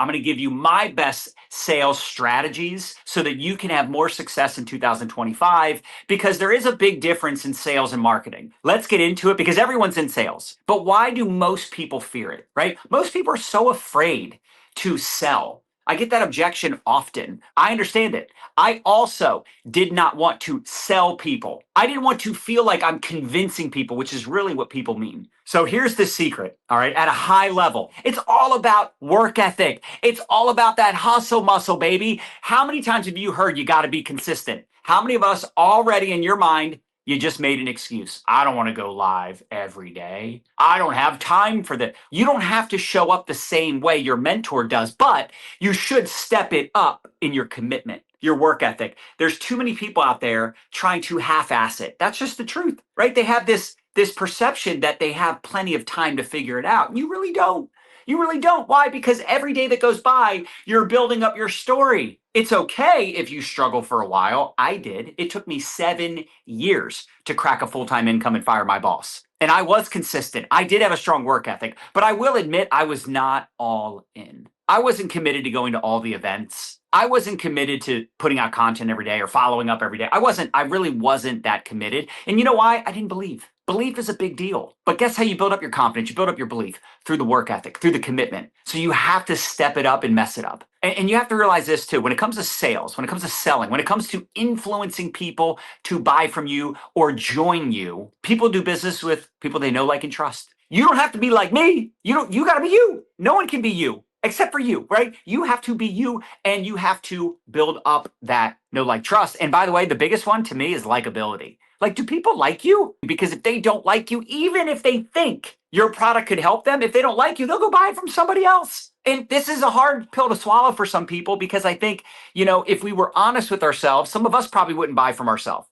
I'm going to give you my best sales strategies so that you can have more success in 2025, because there is a big difference in sales and marketing. Let's get into it because everyone's in sales. But why do most people fear it, right? Most people are so afraid to sell. I get that objection often. I understand it. I also did not want to sell people. I didn't want to feel like I'm convincing people, which is really what people mean. So here's the secret, all right, at a high level. It's all about work ethic. It's all about that hustle muscle, baby. How many times have you heard you got to be consistent? How many of us already in your mind, you just made an excuse? I don't want to go live every day. I don't have time for that. You don't have to show up the same way your mentor does, but you should step it up in your commitment, your work ethic. There's too many people out there trying to half-ass it. That's just the truth, right? They have this perception that they have plenty of time to figure it out. You really don't. You really don't. Why? Because every day that goes by, you're building up your story. It's okay if you struggle for a while. I did. It took me 7 years to crack a full-time income and fire my boss. And I was consistent. I did have a strong work ethic, but I will admit I was not all in. I wasn't committed to going to all the events. I wasn't committed to putting out content every day or following up every day. I really wasn't that committed. And you know why? I didn't believe. Belief is a big deal. But guess how you build up your confidence? You build up your belief through the work ethic, through the commitment. So you have to step it up and mess it up. And you have to realize this too. When it comes to sales, when it comes to selling, when it comes to influencing people to buy from you or join you, people do business with people they know, like, and trust. You don't have to be like me. You got to be you. No one can be you except for you, right? You have to be you, and you have to build up that know, like, trust. And by the way, the biggest one to me is likability. Like, do people like you? Because if they don't like you, even if they think your product could help them, if they don't like you, they'll go buy it from somebody else. And this is a hard pill to swallow for some people, because I think, if we were honest with ourselves, some of us probably wouldn't buy from ourselves.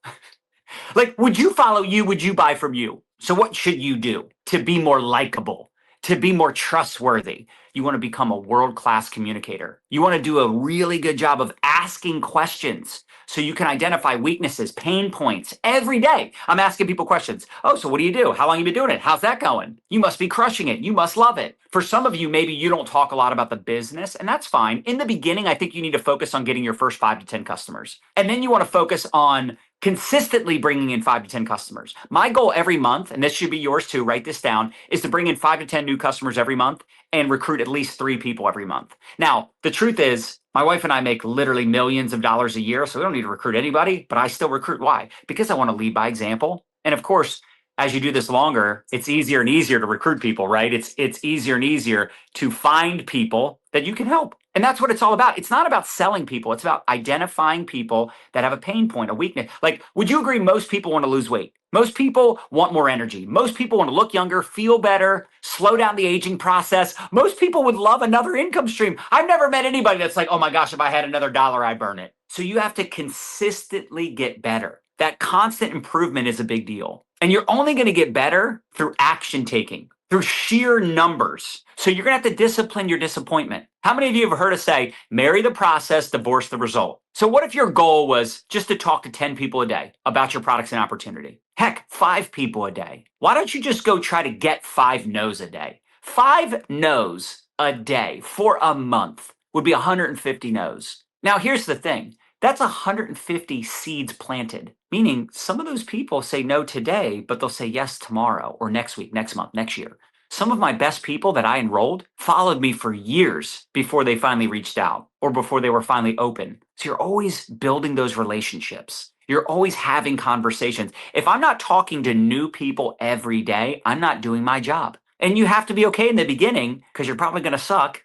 Like, would you follow you? Would you buy from you? So what should you do to be more likable, to be more trustworthy? You want to become a world-class communicator. You want to do a really good job of asking questions so you can identify weaknesses, pain points every day. I'm asking people questions. Oh, so what do you do? How long have you been doing it? How's that going? You must be crushing it. You must love it. For some of you, maybe you don't talk a lot about the business, and that's fine. In the beginning, I think you need to focus on getting your first 5 to 10 customers. And then you want to focus on consistently bringing in 5 to 10 customers. My goal every month, and this should be yours too, write this down, is to bring in 5 to 10 new customers every month and recruit at least 3 people every month. Now, the truth is, my wife and I make literally millions of dollars a year, so we don't need to recruit anybody, but I still recruit. Why? Because I want to lead by example. And of course, as you do this longer, it's easier and easier to recruit people, right? It's easier and easier to find people that you can help. And that's what it's all about. It's not about selling people. It's about identifying people that have a pain point, a weakness. Like, would you agree most people want to lose weight? Most people want more energy. Most people want to look younger, feel better, slow down the aging process. Most people would love another income stream. I've never met anybody that's like, oh my gosh, if I had another dollar, I'd burn it. So you have to consistently get better. That constant improvement is a big deal. And you're only going to get better through action taking, through sheer numbers. So you're going to have to discipline your disappointment. How many of you have heard us say, marry the process, divorce the result? So what if your goal was just to talk to 10 people a day about your products and opportunity? Heck, 5 people a day. Why don't you just go try to get 5 no's a day? 5 no's a day for a month would be 150 no's. Now, here's the thing. That's 150 seeds planted, meaning some of those people say no today, but they'll say yes tomorrow or next week, next month, next year. Some of my best people that I enrolled followed me for years before they finally reached out or before they were finally open. So you're always building those relationships. You're always having conversations. If I'm not talking to new people every day, I'm not doing my job. And you have to be okay in the beginning because you're probably going to suck.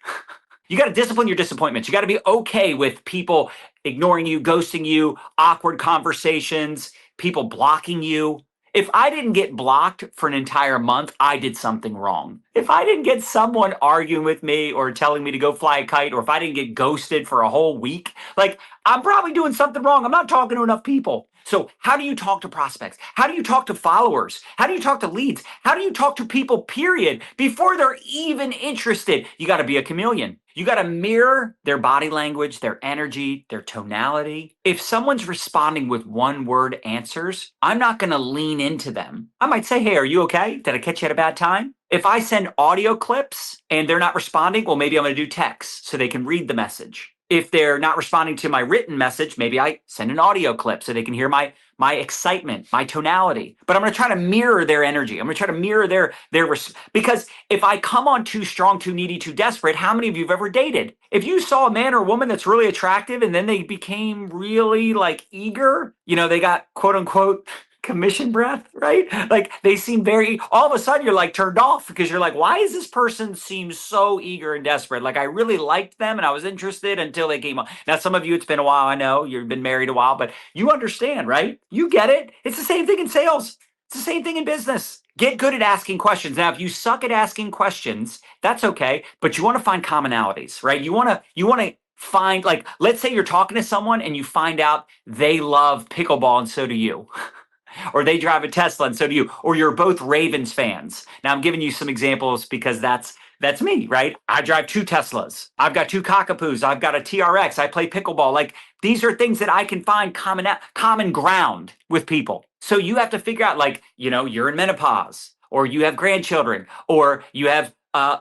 You got to discipline your disappointments. You got to be okay with people ignoring you, ghosting you, awkward conversations, people blocking you. If I didn't get blocked for an entire month, I did something wrong. If I didn't get someone arguing with me or telling me to go fly a kite, or if I didn't get ghosted for a whole week, like, I'm probably doing something wrong. I'm not talking to enough people. So how do you talk to prospects? How do you talk to followers? How do you talk to leads? How do you talk to people, period, before they're even interested? You got to be a chameleon. You got to mirror their body language, their energy, their tonality. If someone's responding with one word answers, I'm not going to lean into them. I might say, hey, are you okay? Did I catch you at a bad time? If I send audio clips and they're not responding, well, maybe I'm going to do text so they can read the message. If they're not responding to my written message, maybe I send an audio clip so they can hear my excitement, my tonality. But I'm going to try to mirror their energy. I'm going to try to mirror because if I come on too strong, too needy, too desperate, how many of you have ever dated? If you saw a man or a woman that's really attractive and then they became really like eager, they got quote unquote commission breath, right? Like they seem all of a sudden you're like turned off because you're like, why is this person seem so eager and desperate? Like I really liked them and I was interested until they came on. Now, some of you, it's been a while. I know you've been married a while, but you understand, right? You get it. It's the same thing in sales. It's the same thing in business. Get good at asking questions. Now, if you suck at asking questions, that's okay, but you want to find commonalities, right? You want to find, like, let's say you're talking to someone and you find out they love pickleball and so do you. Or they drive a Tesla and so do you, or you're both Ravens fans. Now I'm giving you some examples because that's me, right? I drive 2 Teslas. I've got 2 Cockapoos. I've got a TRX. I play pickleball. Like these are things that I can find common ground with people. So you have to figure out, like, you're in menopause, or you have grandchildren, or you have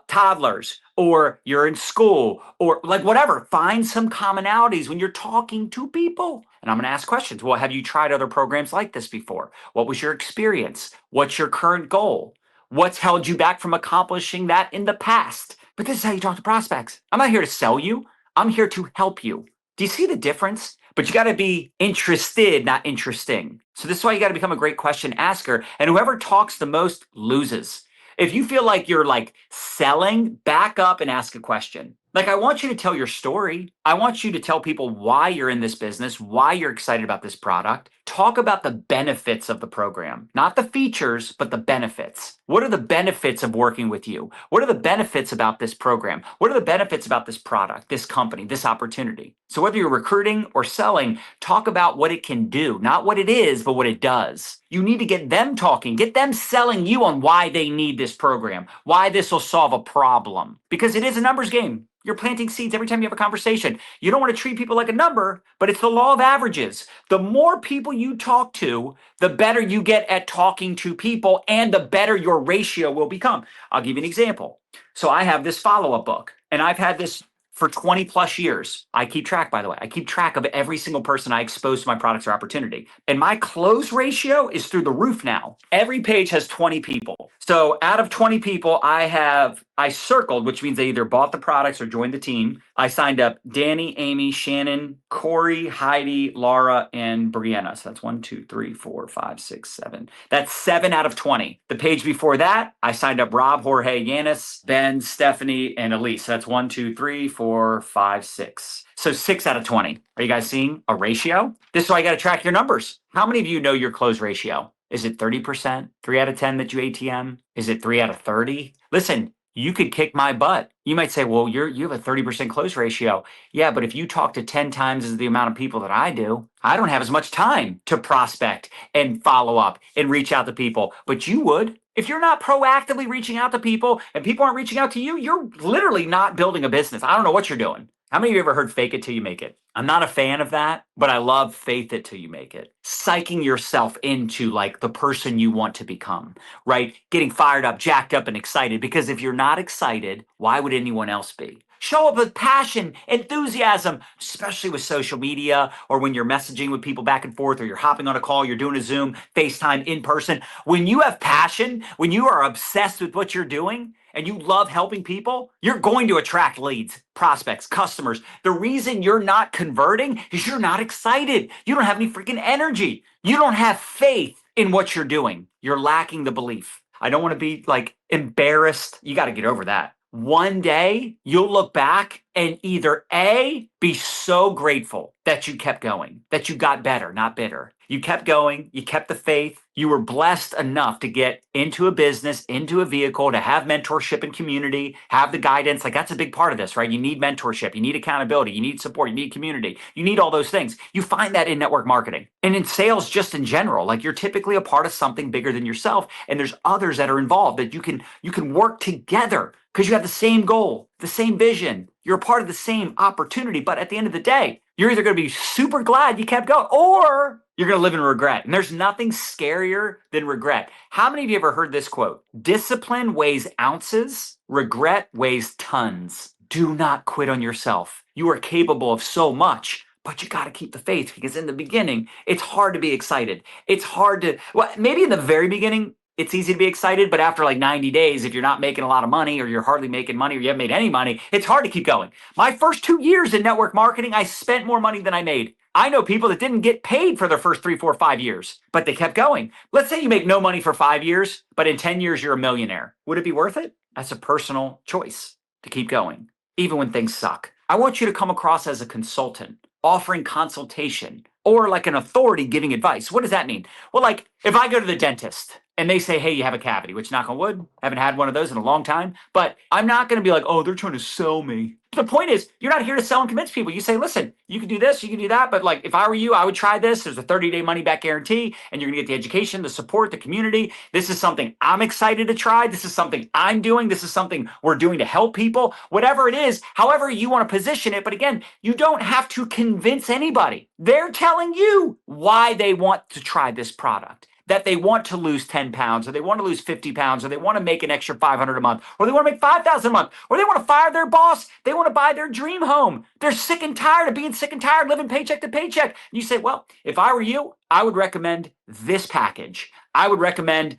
toddlers, or you're in school, or like whatever. Find some commonalities when you're talking to people. And I'm going to ask questions. Well, have you tried other programs like this before? What was your experience? What's your current goal? What's held you back from accomplishing that in the past? But this is how you talk to prospects. I'm not here to sell you. I'm here to help you. Do you see the difference? But you got to be interested, not interesting. So this is why you got to become a great question asker. And whoever talks the most loses. If you feel like you're like selling, back up and ask a question. Like, I want you to tell your story. I want you to tell people why you're in this business, why you're excited about this product. Talk about the benefits of the program, not the features, but the benefits. What are the benefits of working with you? What are the benefits about this program? What are the benefits about this product, this company, this opportunity? So whether you're recruiting or selling, talk about what it can do, not what it is, but what it does. You need to get them talking, get them selling you on why they need this program, why this will solve a problem, because it is a numbers game. You're planting seeds every time you have a conversation. You don't want to treat people like a number, but it's the law of averages. The more people you talk to, the better you get at talking to people and the better your ratio will become. I'll give you an example. So I have this follow-up book, and I've had this for 20 plus years. I keep track, by the way. I keep track of every single person I expose to my products or opportunity. And my close ratio is through the roof now. Every page has 20 people. So out of 20 people, I circled, which means they either bought the products or joined the team. I signed up Danny, Amy, Shannon, Corey, Heidi, Laura, and Brianna. So that's 1, 2, 3, 4, 5, 6, 7. That's 7 out of 20. The page before that, I signed up Rob, Jorge, Yanis, Ben, Stephanie, and Elise. So that's 1, 2, 3, 4, 5, 6. So 6 out of 20. Are you guys seeing a ratio? This is why you got to track your numbers. How many of you know your close ratio? Is it 30%? 3 out of 10 that you ATM? Is it 3 out of 30? Listen, you could kick my butt. You might say, well, you have a 30% close ratio. Yeah, but if you talk to 10 times the amount of people that I do, I don't have as much time to prospect and follow up and reach out to people. But you would. If you're not proactively reaching out to people and people aren't reaching out to you, you're literally not building a business. I don't know what you're doing. How many of you ever heard fake it till you make it? I'm not a fan of that, but I love faith it till you make it. Psyching yourself into like the person you want to become, right? Getting fired up, jacked up, and excited. Because if you're not excited, why would anyone else be? Show up with passion, enthusiasm, especially with social media or when you're messaging with people back and forth or you're hopping on a call, you're doing a Zoom, FaceTime, in person. When you have passion, when you are obsessed with what you're doing, and you love helping people, you're going to attract leads, prospects, customers. The reason you're not converting is you're not excited. You don't have any freaking energy. You don't have faith in what you're doing. You're lacking the belief. I don't want to be like embarrassed. You got to get over that. One day you'll look back and either A, be so grateful that you kept going, that you got better, not bitter. You kept going, you kept the faith, you were blessed enough to get into a business, into a vehicle, to have mentorship and community, have the guidance. Like that's a big part of this, right? You need mentorship, you need accountability, you need support, you need community, you need all those things. You find that in network marketing and in sales just in general. Like you're typically a part of something bigger than yourself, and there's others that are involved that you can work together because you have the same goal, the same vision. You're a part of the same opportunity, but at the end of the day, you're either going to be super glad you kept going or you're going to live in regret. And there's nothing scarier than regret. How many of you ever heard this quote? Discipline weighs ounces, regret weighs tons. Do not quit on yourself. You are capable of so much, but you got to keep the faith because in the beginning, it's hard to be excited. It's hard to, well, maybe in the very beginning, it's easy to be excited, but after like 90 days, if you're not making a lot of money or you're hardly making money or you haven't made any money, it's hard to keep going. My first 2 years in network marketing, I spent more money than I made. I know people that didn't get paid for their first 3, 4, 5 years, but they kept going. Let's say you make no money for 5 years, but in 10 years, you're a millionaire. Would it be worth it? That's a personal choice to keep going, even when things suck. I want you to come across as a consultant, offering consultation, or like an authority giving advice. What does that mean? Well, like if I go to the dentist and they say, hey, you have a cavity, which knock on wood, haven't had one of those in a long time, but I'm not going to be like, oh, they're trying to sell me. The point is, you're not here to sell and convince people. You say, listen, you can do this, you can do that, but like if I were you, I would try this. There's a 30-day money-back guarantee, and you're going to get the education, the support, the community. This is something I'm excited to try. This is something I'm doing. This is something we're doing to help people. Whatever it is, however you want to position it. But again, you don't have to convince anybody. They're telling you why they want to try this product. That they want to lose 10 pounds, or they want to lose 50 pounds, or they want to make an extra 500 a month, or they want to make 5,000 a month, or they want to fire their boss. They want to buy their dream home. They're sick and tired of being sick and tired, living paycheck to paycheck. And you say, well, if I were you, I would recommend this package. I would recommend,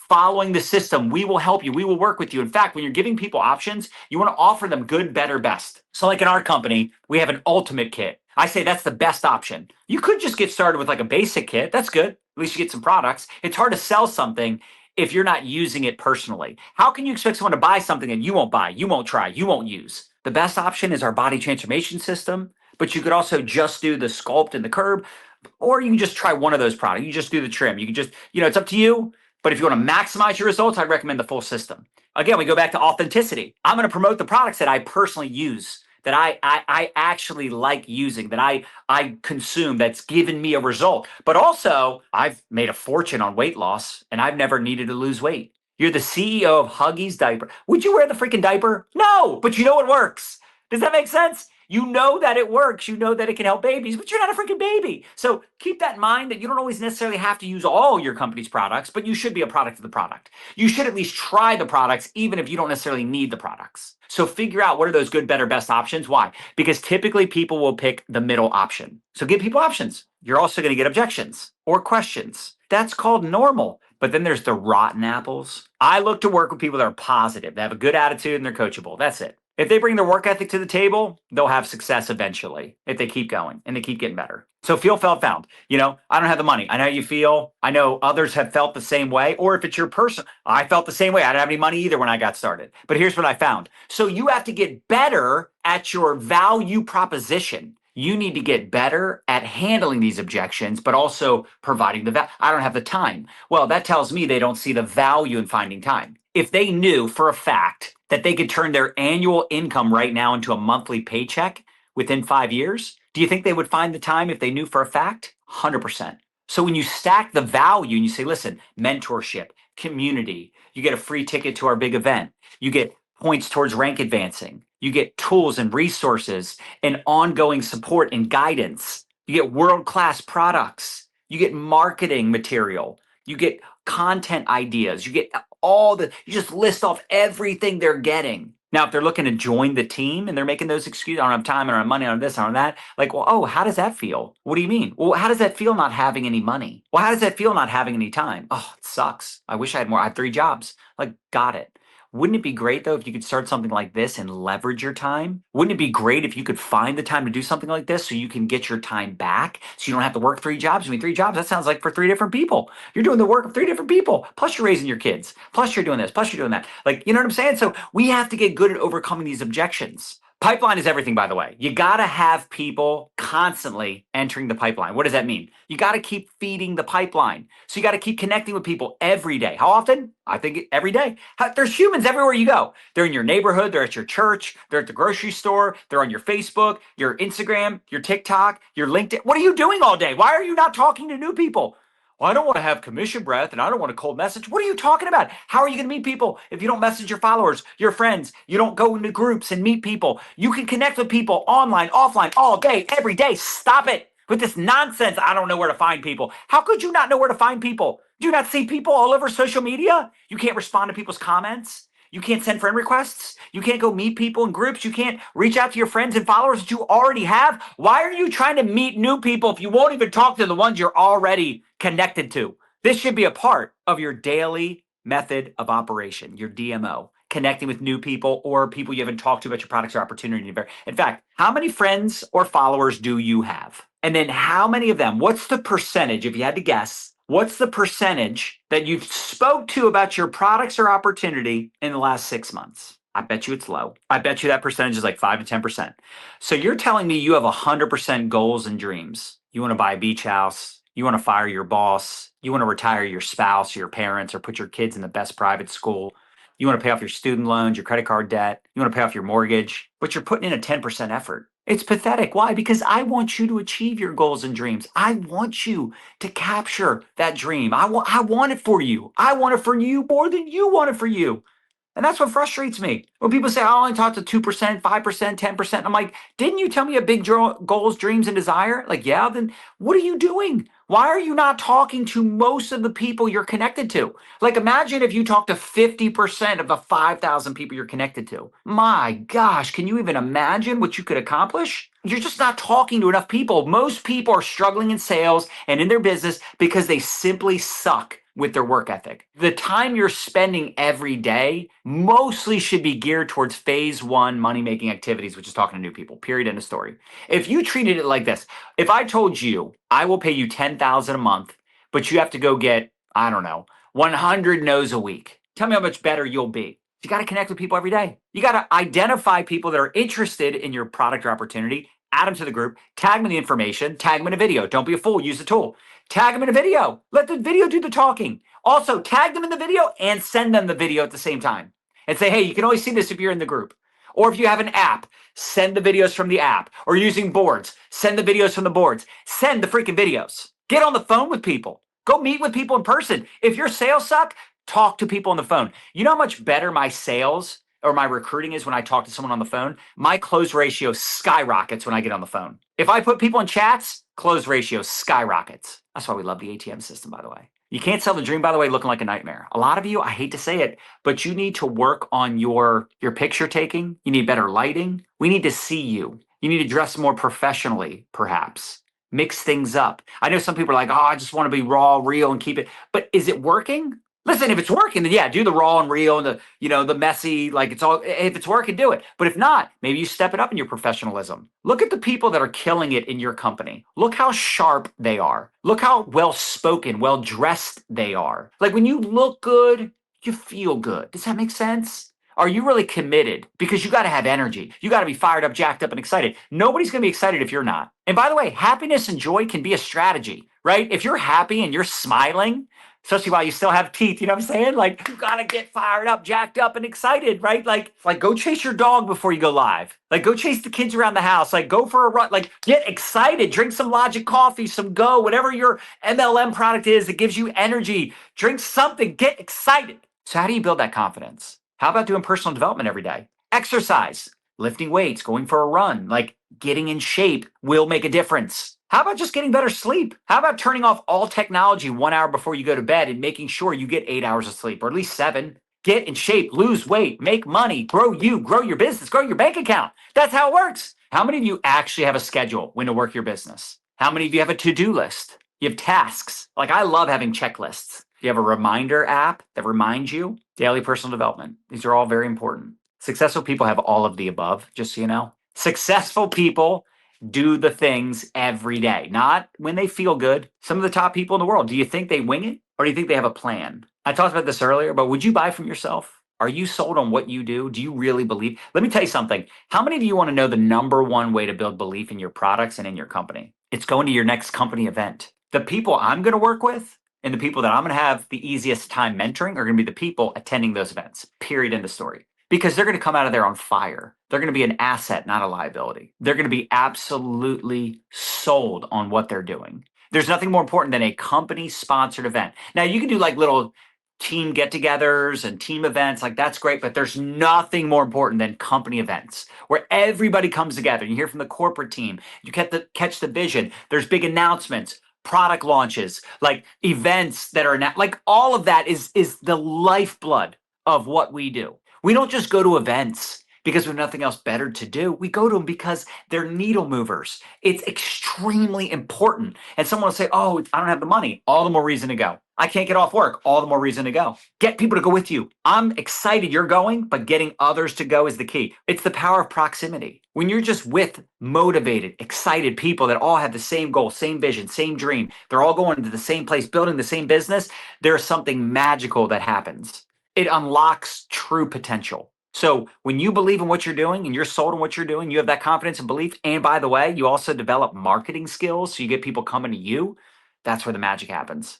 following the system. We will help you. We will work with you. In fact, when you're giving people options, you want to offer them good, better, best. So like in our company, we have an ultimate kit. I say that's the best option. You could just get started with like a basic kit. That's good. At least you get some products. It's hard to sell something if you're not using it personally. How can you expect someone to buy something that you won't buy, you won't try, you won't use? The best option is our body transformation system, but you could also just do the sculpt and the curb, or you can just try one of those products. You just do the trim. You can just, it's up to you. But if you want to maximize your results, I'd recommend the full system. Again, we go back to authenticity. I'm going to promote the products that I personally use, that I actually like using, that I consume, that's given me a result. But also, I've made a fortune on weight loss, and I've never needed to lose weight. You're the CEO of Huggies diaper. Would you wear the freaking diaper? No, but you know it works. Does that make sense? You know that it works. You know that it can help babies, but you're not a freaking baby. So keep that in mind, that you don't always necessarily have to use all your company's products, but you should be a product of the product. You should at least try the products, even if you don't necessarily need the products. So figure out what are those good, better, best options. Why? Because typically people will pick the middle option. So give people options. You're also going to get objections or questions. That's called normal. But then there's the rotten apples. I look to work with people that are positive, they have a good attitude, and they're coachable. That's it. If they bring their work ethic to the table, they'll have success eventually if they keep going and they keep getting better. So feel, felt, found. I don't have the money. I know how you feel. I know others have felt the same way. Or if it's your person, I felt the same way. I didn't have any money either when I got started. But here's what I found. So you have to get better at your value proposition. You need to get better at handling these objections, but also providing the value. I don't have the time. Well, that tells me they don't see the value in finding time. If they knew for a fact that they could turn their annual income right now into a monthly paycheck within 5 years, do you think they would find the time if they knew for a fact? 100%. So when you stack the value and you say, listen, mentorship, community, you get a free ticket to our big event, you get points towards rank advancing, you get tools and resources and ongoing support and guidance, you get world-class products, you get marketing material, you get content ideas, you get you just list off everything they're getting. Now, if they're looking to join the team and they're making those excuses, I don't have time, I don't have money, I don't have this, I don't have that. Like, well, oh, how does that feel? What do you mean? Well, how does that feel not having any money? Well, how does that feel not having any time? Oh, it sucks. I wish I had more. I have 3 jobs. Like, got it. Wouldn't it be great, though, if you could start something like this and leverage your time? Wouldn't it be great if you could find the time to do something like this so you can get your time back so you don't have to work 3 jobs? 3 jobs, that sounds like for 3 different people. You're doing the work of 3 different people. Plus you're raising your kids. Plus you're doing this. Plus you're doing that. Like, you know what I'm saying? So we have to get good at overcoming these objections. Pipeline is everything, by the way. You got to have people constantly entering the pipeline. What does that mean? You got to keep feeding the pipeline. So you got to keep connecting with people every day. How often? I think every day. There's humans everywhere you go. They're in your neighborhood. They're at your church. They're at the grocery store. They're on your Facebook, your Instagram, your TikTok, your LinkedIn. What are you doing all day? Why are you not talking to new people? Well, I don't want to have commission breath and I don't want a cold message. What are you talking about? How are you going to meet people if you don't message your followers, your friends? You don't go into groups and meet people. You can connect with people online, offline, all day, every day. Stop it with this nonsense. I don't know where to find people. How could you not know where to find people? Do you not see people all over social media? You can't respond to people's comments. You can't send friend requests. You can't go meet people in groups. You can't reach out to your friends and followers that you already have. Why are you trying to meet new people if you won't even talk to the ones you're already connected to? This should be a part of your daily method of operation, your DMO, connecting with new people or people you haven't talked to about your products or opportunity. In fact, how many friends or followers do you have? And then how many of them, what's the percentage, if you had to guess, what's the percentage that you've spoke to about your products or opportunity in the last 6 months? I bet you it's low. I bet you that percentage is like 5 to 10%. So you're telling me you have 100% goals and dreams. You want to buy a beach house. You want to fire your boss. You want to retire your spouse, your parents, or put your kids in the best private school. You want to pay off your student loans, your credit card debt. You want to pay off your mortgage, but you're putting in a 10% effort. It's pathetic. Why? Because I want you to achieve your goals and dreams. I want you to capture that dream. I want it for you. I want it for you more than you want it for you. And that's what frustrates me. When people say, I only talk to 2%, 5%, 10%. I'm like, didn't you tell me a big goals, dreams, and desire? Like, yeah, then what are you doing? Why are you not talking to most of the people you're connected to? Like, imagine if you talk to 50% of the 5,000 people you're connected to. My gosh, can you even imagine what you could accomplish? You're just not talking to enough people. Most people are struggling in sales and in their business because they simply suck with their work ethic. The time you're spending every day mostly should be geared towards phase one money-making activities, which is talking to new people, period, end of story. If you treated it like this, if I told you, I will pay you $10,000 a month, but you have to go get, I don't know, 100 no's a week. Tell me how much better you'll be. You got to connect with people every day. You got to identify people that are interested in your product or opportunity, add them to the group, tag them in the information, tag them in a video. Don't be a fool, use the tool. Tag them in a video. Let the video do the talking. Also, tag them in the video and send them the video at the same time. And say, hey, you can only see this if you're in the group. Or if you have an app, send the videos from the app. Or using boards, send the videos from the boards. Send the freaking videos. Get on the phone with people. Go meet with people in person. If your sales suck, talk to people on the phone. You know how much better my sales or my recruiting is when I talk to someone on the phone? My close ratio skyrockets when I get on the phone. If I put people in chats, close ratio skyrockets. That's why we love the ATM system, by the way. You can't sell the dream, by the way, looking like a nightmare. A lot of you, I hate to say it, but you need to work on your picture taking. You need better lighting. We need to see you. You need to dress more professionally, perhaps. Mix things up. I know some people are like, oh, I just want to be raw, real, and keep it. But is it working? Listen, if it's working, then yeah, do the raw and real and the messy, like it's all, if it's working, do it. But if not, maybe you step it up in your professionalism. Look at the people that are killing it in your company. Look how sharp they are. Look how well-spoken, well-dressed they are. Like when you look good, you feel good. Does that make sense? Are you really committed? Because you got to have energy. You got to be fired up, jacked up, and excited. Nobody's going to be excited if you're not. And by the way, happiness and joy can be a strategy, right? If you're happy and you're smiling, especially while you still have teeth, you know what I'm saying? Like, you gotta get fired up, jacked up, and excited, right? Like go chase your dog before you go live. Like, go chase the kids around the house. Like, go for a run. Like, get excited. Drink some Logic coffee, some Go, whatever your MLM product is that gives you energy. Drink something. Get excited. So how do you build that confidence? How about doing personal development every day? Exercise, lifting weights, going for a run, like getting in shape will make a difference. How about just getting better sleep? How about turning off all technology 1 hour before you go to bed and making sure you get 8 hours of sleep, or at least 7? Get in shape, lose weight, make money, grow your business, grow your bank account. That's how it works. How many of you actually have a schedule when to work your business? How many of you have a to-do list? You have tasks. Like, I love having checklists. You have a reminder app that reminds you. Daily personal development. These are all very important. Successful people have all of the above, just so you know. Successful people do the things every day, not when they feel good. Some of the top people in the world, do you think they wing it or do you think they have a plan? I talked about this earlier, but would you buy from yourself? Are you sold on what you do? Do you really believe? Let me tell you something. How many of you want to know the number one way to build belief in your products and in your company? It's going to your next company event. The people I'm going to work with and the people that I'm going to have the easiest time mentoring are going to be the people attending those events, period, end of story. Because they're going to come out of there on fire. They're going to be an asset, not a liability. They're going to be absolutely sold on what they're doing. There's nothing more important than a company sponsored event. Now, you can do like little team get-togethers and team events, like that's great, but there's nothing more important than company events where everybody comes together. You hear from the corporate team, you catch the vision. There's big announcements, product launches, like events that are like all of that is the lifeblood of what we do. We don't just go to events because we have nothing else better to do. We go to them because they're needle movers. It's extremely important. And someone will say, oh, I don't have the money. All the more reason to go. I can't get off work. All the more reason to go. Get people to go with you. I'm excited you're going, but getting others to go is the key. It's the power of proximity. When you're just with motivated, excited people that all have the same goal, same vision, same dream, they're all going to the same place, building the same business, there's something magical that happens. It unlocks true potential. So when you believe in what you're doing and you're sold on what you're doing, you have that confidence and belief. And by the way, you also develop marketing skills. So you get people coming to you. That's where the magic happens.